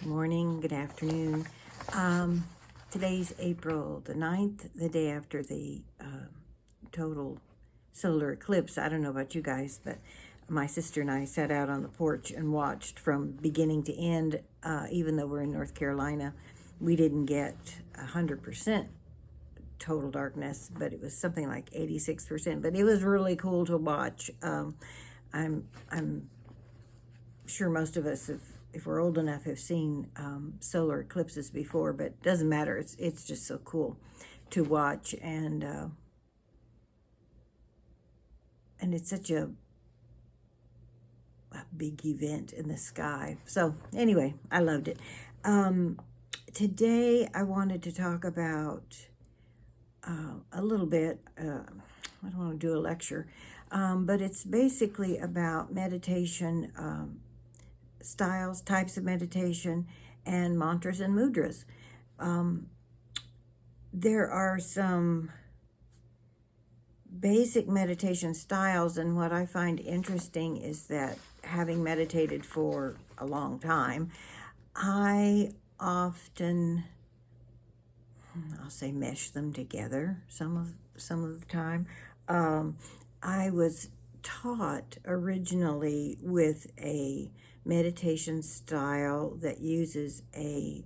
Good morning, good afternoon. Today's April the 9th, the day after the total solar eclipse. I don't know about you guys, but my sister and I sat out on the porch and watched from beginning to end. Even though we're in North Carolina, we didn't get 100% total darkness, but it was something like 86%. But it was really cool to watch. I'm sure most of us, if we're old enough, have seen solar eclipses before, but it doesn't matter. It's just so cool to watch, and it's such a big event in the sky. So anyway, I loved it. Today I wanted to talk about a little bit. I don't want to do a lecture, but it's basically about meditation. Styles, types of meditation, and mantras and mudras. There are some basic meditation styles, and what I find interesting is that having meditated for a long time, I often, I'll say, mesh them together some of the time. I was taught originally with a meditation style that uses a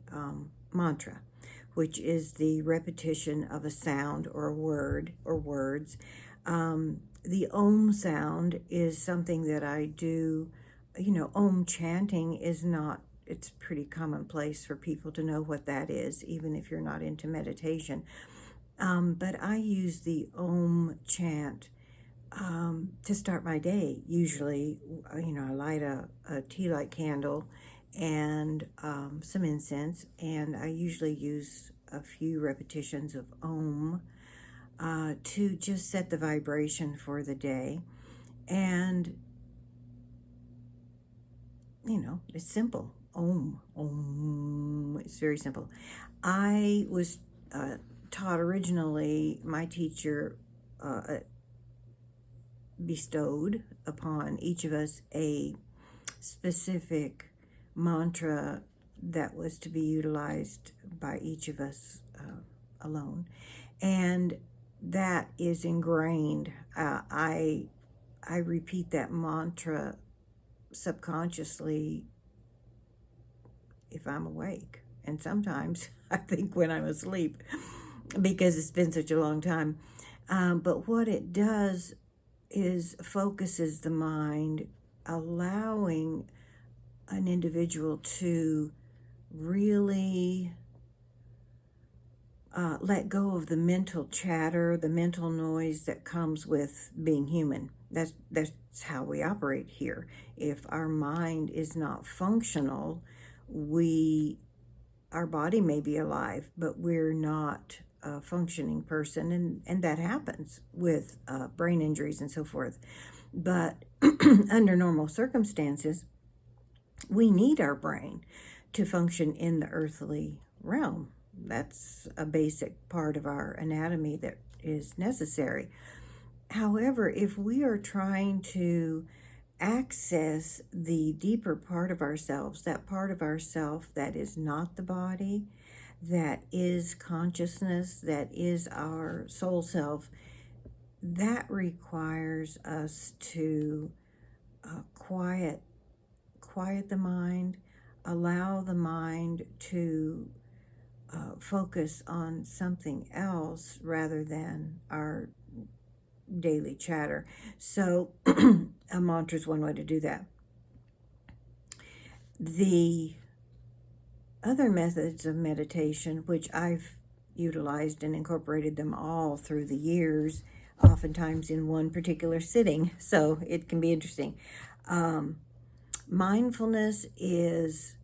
mantra, which is the repetition of a sound or a word or words. The Om sound is something that I do. Om chanting is not, it's pretty commonplace for people to know what that is, even if you're not into meditation. But I use the Om chant to start my day. Usually, I light a tea light candle and some incense, and I usually use a few repetitions of Om to just set the vibration for the day. And it's simple. Om, Om. It's very simple. I was taught originally, my teacher bestowed upon each of us a specific mantra that was to be utilized by each of us alone, and that is ingrained. I repeat that mantra subconsciously if I'm awake, and sometimes I think when I'm asleep, because it's been such a long time. But what it does is focuses the mind, allowing an individual to really let go of the mental chatter, the mental noise that comes with being human. That's how we operate here. If our mind is not functional, our body may be alive, but we're not a functioning person, and that happens with brain injuries and so forth. But under normal circumstances, we need our brain to function in the earthly realm. That's a basic part of our anatomy that is necessary. However, if we are trying to access the deeper part of ourselves, that part of ourself that is not the body, that is consciousness, that is our soul self, that requires us to quiet the mind, allow the mind to focus on something else rather than our daily chatter. So a mantra is one way to do that. The other methods of meditation, which I've utilized and incorporated them all through the years, oftentimes in one particular sitting, so it can be interesting. Mindfulness is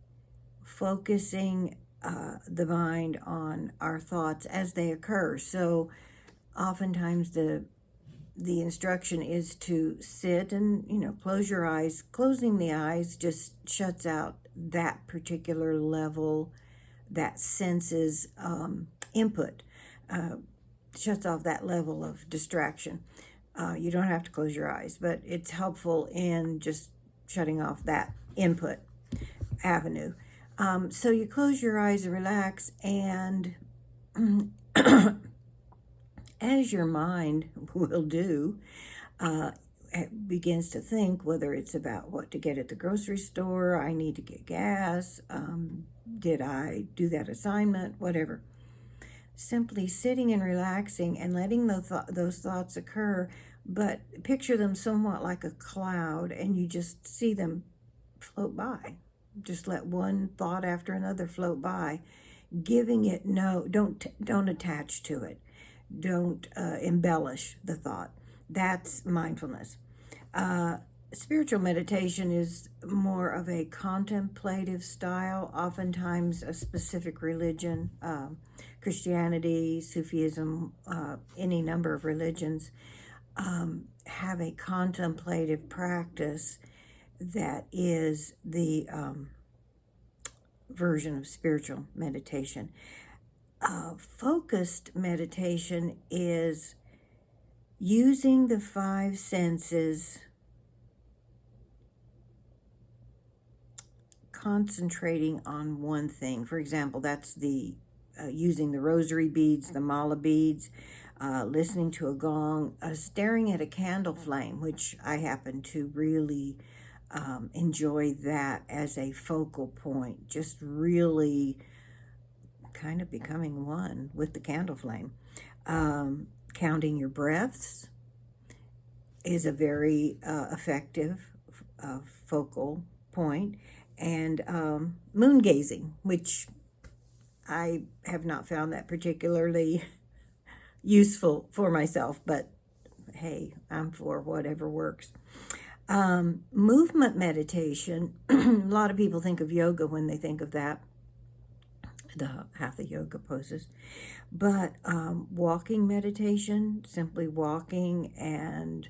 focusing the mind on our thoughts as they occur. So oftentimes the instruction is to sit and, close your eyes. Closing the eyes just shuts out that particular level, that senses input, shuts off that level of distraction. You don't have to close your eyes, but it's helpful in just shutting off that input avenue. So you close your eyes and relax, and as your mind will do, it begins to think, whether it's about what to get at the grocery store, I need to get gas, did I do that assignment, whatever. Simply sitting and relaxing and letting those thoughts occur, but picture them somewhat like a cloud, and you just see them float by. Just let one thought after another float by, giving it no, don't attach to it, don't embellish the thought. That's mindfulness. Spiritual meditation is more of a contemplative style, oftentimes a specific religion, Christianity, Sufism, any number of religions, have a contemplative practice that is the version of spiritual meditation. Focused meditation is using the five senses, concentrating on one thing. For example, that's the using the rosary beads, the mala beads, listening to a gong, staring at a candle flame, which I happen to really enjoy that as a focal point, just really kind of becoming one with the candle flame. Counting your breaths is a very effective focal point. And moon gazing, which I have not found that particularly useful for myself, but hey, I'm for whatever works. Movement meditation, a lot of people think of yoga when they think of that, the hatha yoga poses, but walking meditation, simply walking and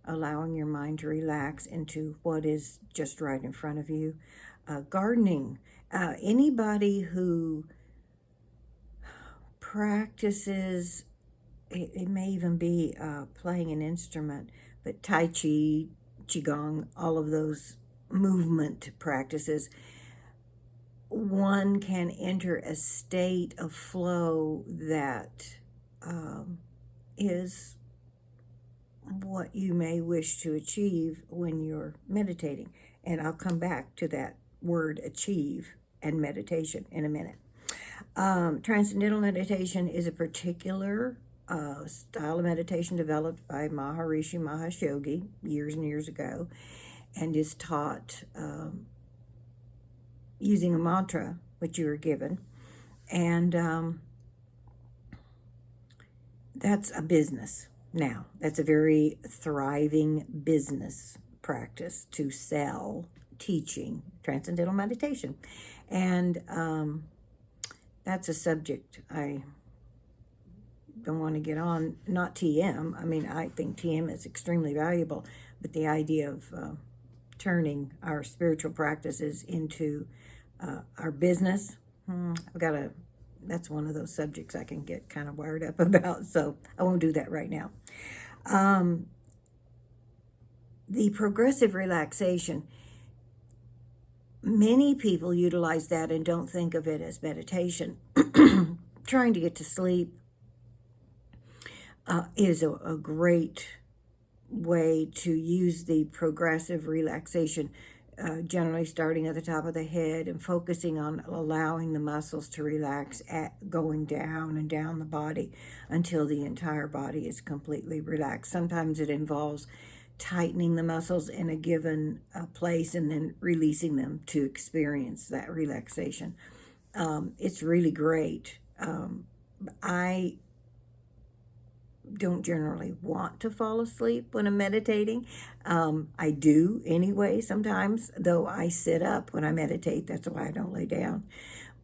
allowing your mind to relax into what is just right in front of you. Gardening, anybody who practices, it may even be playing an instrument, but Tai Chi, Qigong, all of those movement practices, one can enter a state of flow that is what you may wish to achieve when you're meditating. And I'll come back to that word achieve and meditation in a minute. Transcendental meditation is a particular style of meditation developed by Maharishi Mahesh Yogi years and years ago, and is taught using a mantra which you are given. And that's a business now. That's a very thriving business practice to sell teaching transcendental meditation. And that's a subject I don't want to get on, not TM. I mean, I think TM is extremely valuable, but the idea of turning our spiritual practices into our business, that's one of those subjects I can get kind of wired up about, so I won't do that right now. The progressive relaxation, many people utilize that and don't think of it as meditation. Trying to get to sleep is a great way to use the progressive relaxation, generally starting at the top of the head and focusing on allowing the muscles to relax, going down and down the body until the entire body is completely relaxed. Sometimes it involves tightening the muscles in a given place and then releasing them to experience that relaxation. It's really great. I don't generally want to fall asleep when I'm meditating. I do anyway sometimes, though I sit up when I meditate. That's why I don't lay down.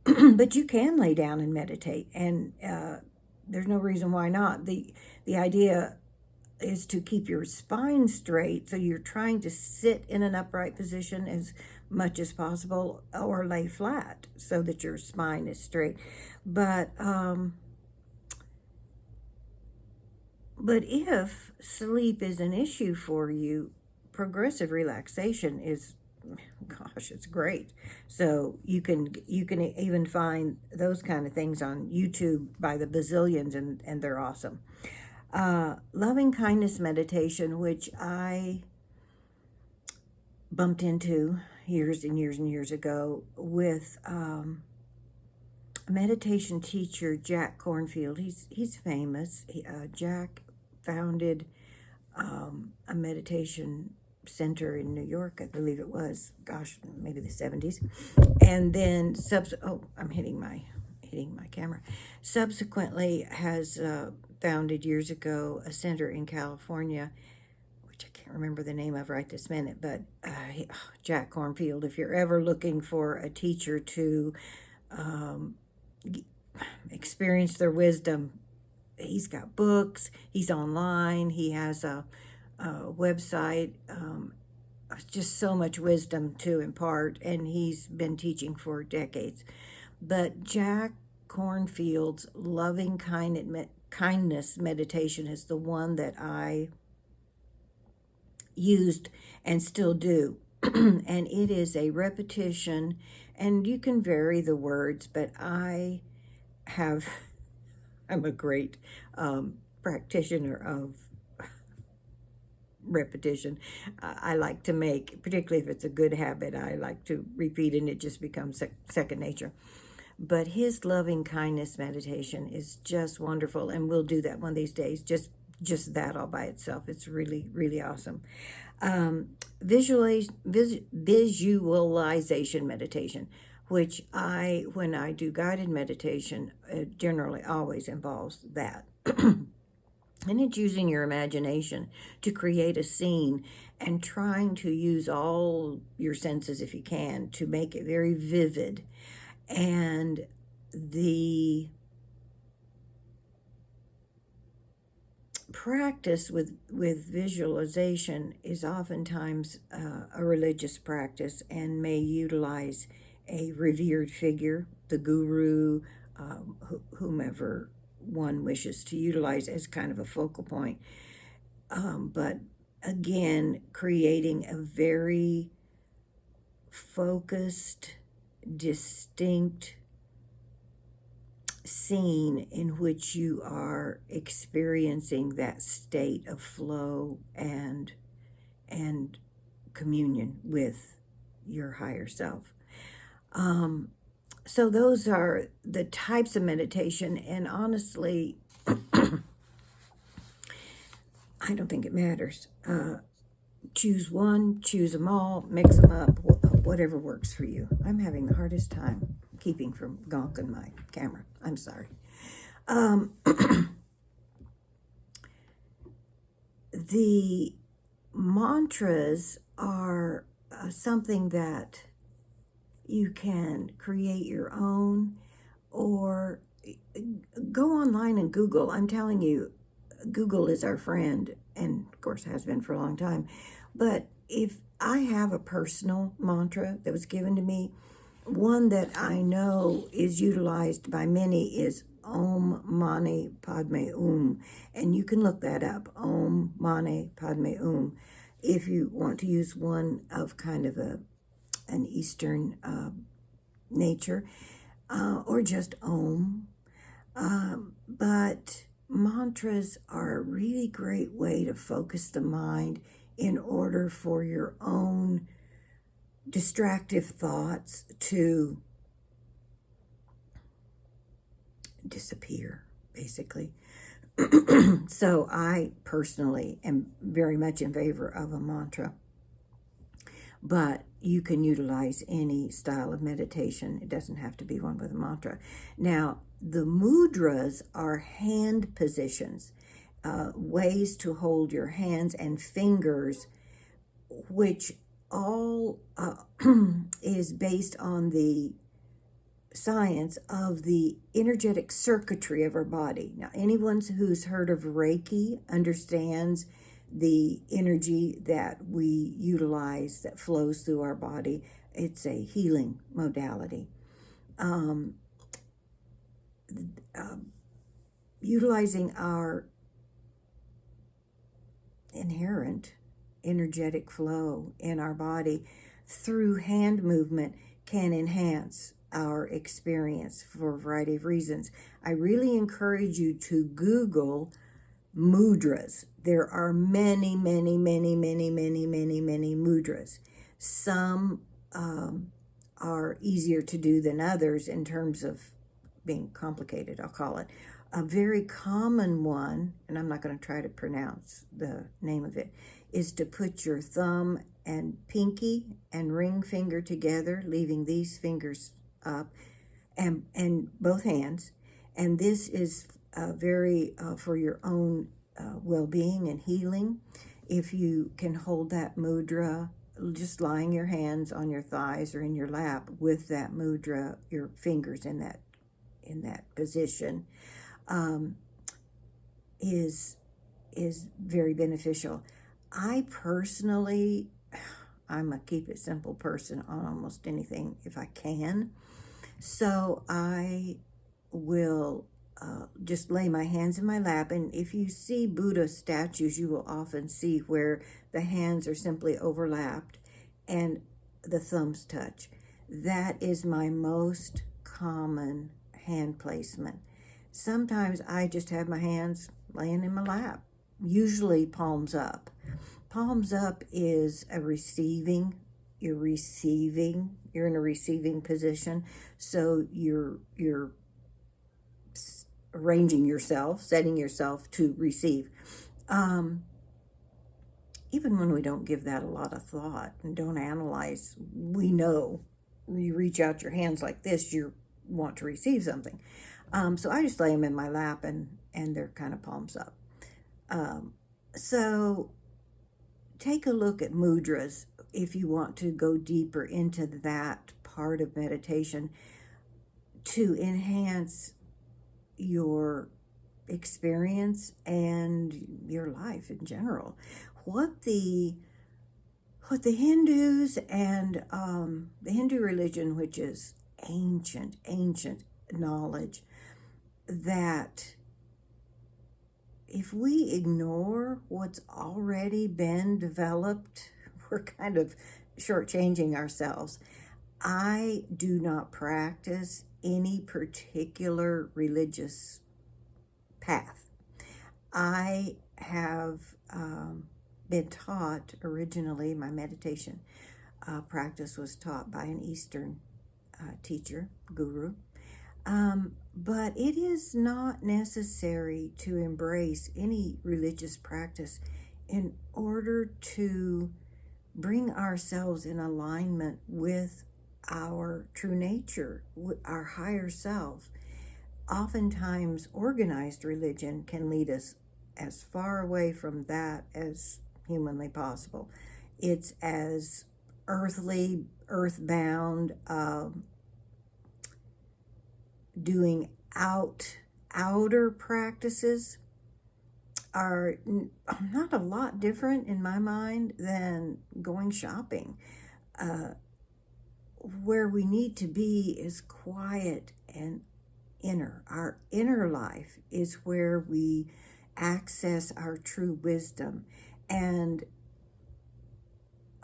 But you can lay down and meditate, and there's no reason why not. The idea is to keep your spine straight, so you're trying to sit in an upright position as much as possible, or lay flat so that your spine is straight. But if sleep is an issue for you, progressive relaxation is gosh, it's great. So you can even find those kind of things on YouTube by the bazillions, and they're awesome. Loving kindness meditation, which I bumped into years and years and years ago with a meditation teacher, Jack Cornfield. He's famous. Jack founded a meditation center in New York, I believe it was. Gosh, maybe the 70s. And then I'm hitting my camera. Subsequently has founded years ago a center in California, which I can't remember the name of right this minute, but Jack Cornfield, if you're ever looking for a teacher to experience their wisdom, he's got books, he's online, he has a website, just so much wisdom to impart, and he's been teaching for decades. But Jack Cornfield's loving kindness meditation is the one that I used and still do. And it is a repetition, and you can vary the words, but I'm a great practitioner of repetition. I like to make, particularly if it's a good habit, I like to repeat, and it just becomes second nature. But his loving kindness meditation is just wonderful, and we'll do that one of these days, just that all by itself. It's really, really awesome. Visualization meditation, which when I do guided meditation, it generally always involves that. And it's using your imagination to create a scene and trying to use all your senses, if you can, to make it very vivid. And the practice with visualization is oftentimes a religious practice and may utilize a revered figure, the guru, whomever one wishes to utilize as kind of a focal point. But again, creating a very focused, distinct scene in which you are experiencing that state of flow and communion with your higher self. So those are the types of meditation, and honestly, I don't think it matters. Choose one, choose them all, mix them up, whatever works for you. I'm having the hardest time keeping from gonking my camera. I'm sorry. The mantras are something that you can create your own, or go online and Google. I'm telling you, Google is our friend, and of course has been for a long time. But if I have a personal mantra that was given to me, one that I know is utilized by many is Om Mani Padme Um. And you can look that up, Om Mani Padme Um, if you want to use one of kind of an Eastern nature, or just Om. But mantras are a really great way to focus the mind in order for your own distractive thoughts to disappear, basically. So I personally am very much in favor of a mantra, but you can utilize any style of meditation. It doesn't have to be one with a mantra. Now, the mudras are hand positions, ways to hold your hands and fingers, which all is based on the science of the energetic circuitry of our body. Now, anyone who's heard of Reiki understands the energy that we utilize that flows through our body. It's a healing modality. Utilizing our inherent energetic flow in our body through hand movement can enhance our experience for a variety of reasons. I really encourage you to Google mudras. There are many, many, many, many, many, many, many mudras. Some are easier to do than others in terms of being complicated, I'll call it. A very common one, and I'm not going to try to pronounce the name of it, is to put your thumb and pinky and ring finger together, leaving these fingers up, and both hands. And this is very for your own well-being and healing. If you can hold that mudra, just lying your hands on your thighs or in your lap with that mudra, your fingers in that position, is very beneficial. I personally, I'm a keep it simple person on almost anything if I can. So I will just lay my hands in my lap. And if you see Buddha statues, you will often see where the hands are simply overlapped and the thumbs touch. That is my most common hand placement. Sometimes I just have my hands laying in my lap, usually palms up. Palms up is a receiving. You're in a receiving position. So you're arranging yourself, setting yourself to receive. Even when we don't give that a lot of thought and don't analyze, we know when you reach out your hands like this, you want to receive something. So I just lay them in my lap and they're kind of palms up. So take a look at mudras if you want to go deeper into that part of meditation to enhance your experience and your life in general. What the Hindus and the Hindu religion, which is ancient knowledge, that if we ignore what's already been developed, we're kind of shortchanging ourselves. I do not practice any particular religious path. I have been taught originally, my meditation practice was taught by an Eastern teacher, guru. But it is not necessary to embrace any religious practice in order to bring ourselves in alignment with our true nature, with our higher self. Oftentimes, organized religion can lead us as far away from that as humanly possible. It's as earthbound, doing outer practices are not a lot different in my mind than going shopping. Where we need to be is quiet and inner. Our inner life is where we access our true wisdom. And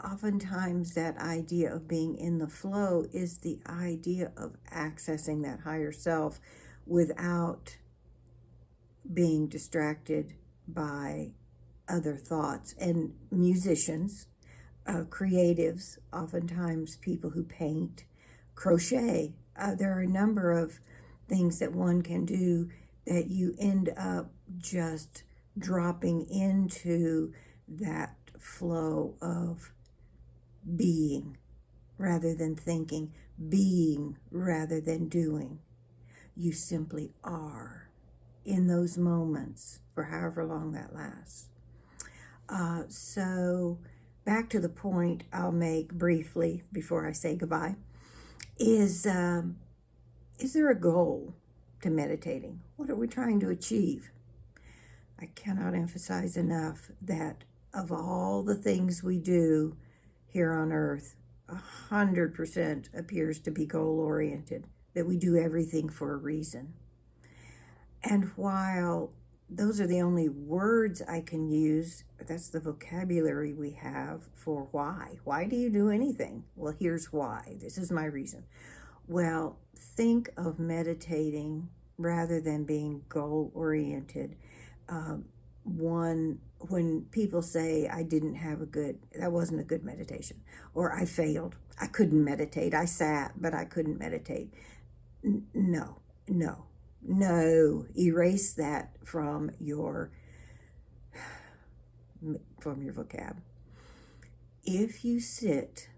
oftentimes that idea of being in the flow is the idea of accessing that higher self without being distracted by other thoughts. And musicians, creatives, oftentimes people who paint, crochet, there are a number of things that one can do that you end up just dropping into that flow of being rather than thinking, being rather than doing. You simply are in those moments for however long that lasts. So back to the point I'll make briefly before I say goodbye is there a goal to meditating? What are we trying to achieve? I cannot emphasize enough that of all the things we do here on earth, 100% appears to be goal-oriented, that we do everything for a reason. And while those are the only words I can use. That's the vocabulary we have for why. Why do you do anything? Well, here's why. This is my reason. Well, think of meditating rather than being goal-oriented. When people say that wasn't a good meditation, or I failed, I couldn't meditate, I sat, but I couldn't meditate. No, no, no. Erase that from your vocab. If you sit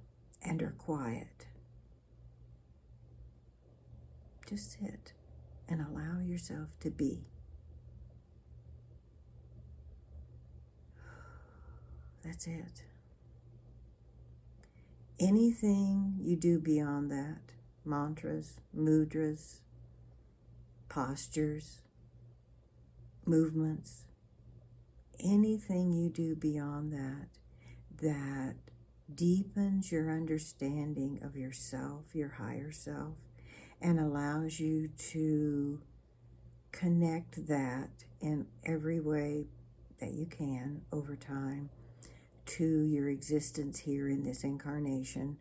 and are quiet, just sit and allow yourself to be. That's it. Anything you do beyond that, mantras, mudras, postures, movements, anything you do beyond that deepens your understanding of yourself, your higher self, and allows you to connect that in every way that you can over time to your existence here in this incarnation,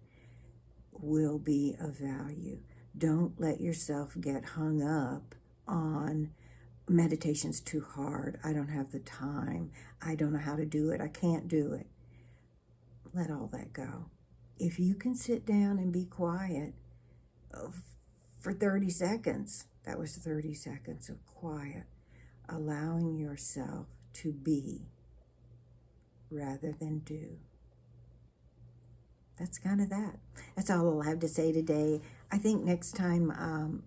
will be of value. Don't let yourself get hung up on meditation's too hard. I don't have the time. I don't know how to do it. I can't do it. Let all that go. If you can sit down and be quiet for 30 seconds, that was 30 seconds of quiet, allowing yourself to be rather than do. That's kind of that. That's all I'll have to say today. I think next time,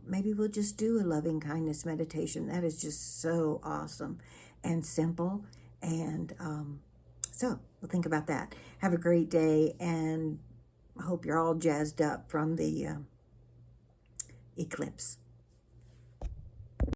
maybe we'll just do a loving kindness meditation. That is just so awesome and simple. And so we'll think about that. Have a great day, and I hope you're all jazzed up from the eclipse.